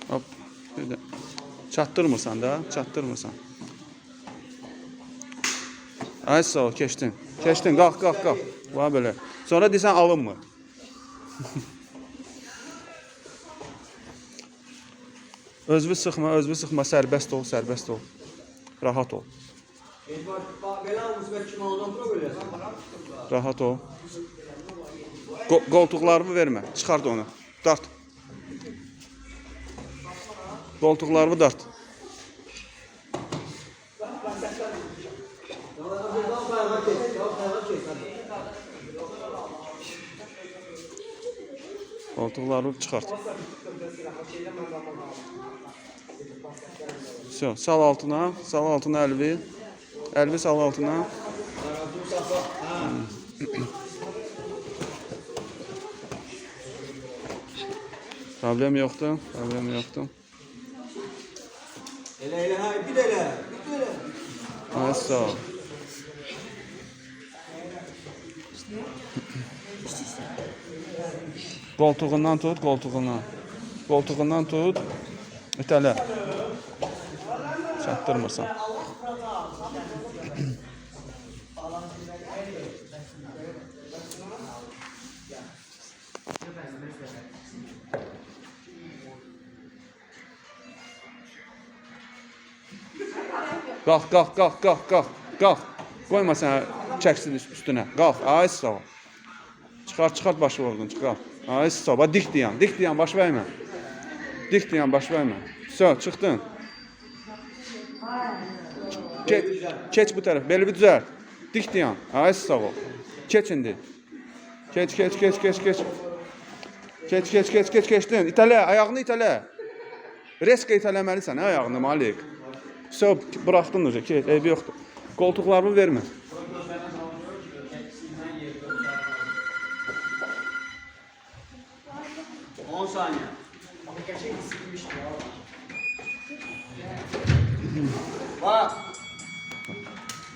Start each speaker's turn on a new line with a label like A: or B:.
A: Hop. Böyle. Çatdırmırsan da, çatdırmırsan. Ay sağ ol, keçdin. Keçdin, qalx. Va böyle. Sonra desən alınmır. Özünü sıxma, sərbəst ol. Rahat ol. Rahat ol. Qoltuqlarımı vermə, çıxart onu. Dart. Qoltuqlarımı dart. Qoltuqlarımı çıxart. Sal altına əlvi. Əlvi sal altına. Problem yoxdur.
B: Elə, bir elə.
A: Ay sağ ol. Qoltuğundan tut. Qoltuğundan tut. İtələ. Çatdırmırsan. Qalx. Qoyma sən çəksin üstünə. Qalx. Ay sağ ol. Çıxart başı oradan, çıxart. Ay sağ ol. Dik dayan, baş vermə. Çıxdın. Keç bu tərəf, beli bir düzəlt. Dik dayan. Ay sağ ol. Keç indi. Keç. Keçdin. İtələ, ayağını itələ. Reska itələməlisən ayağını, Malik. Bıraxdın necə, keç, eybi yoxdur. Qoltuqlarımı vermə.
B: 10 saniye. Bak.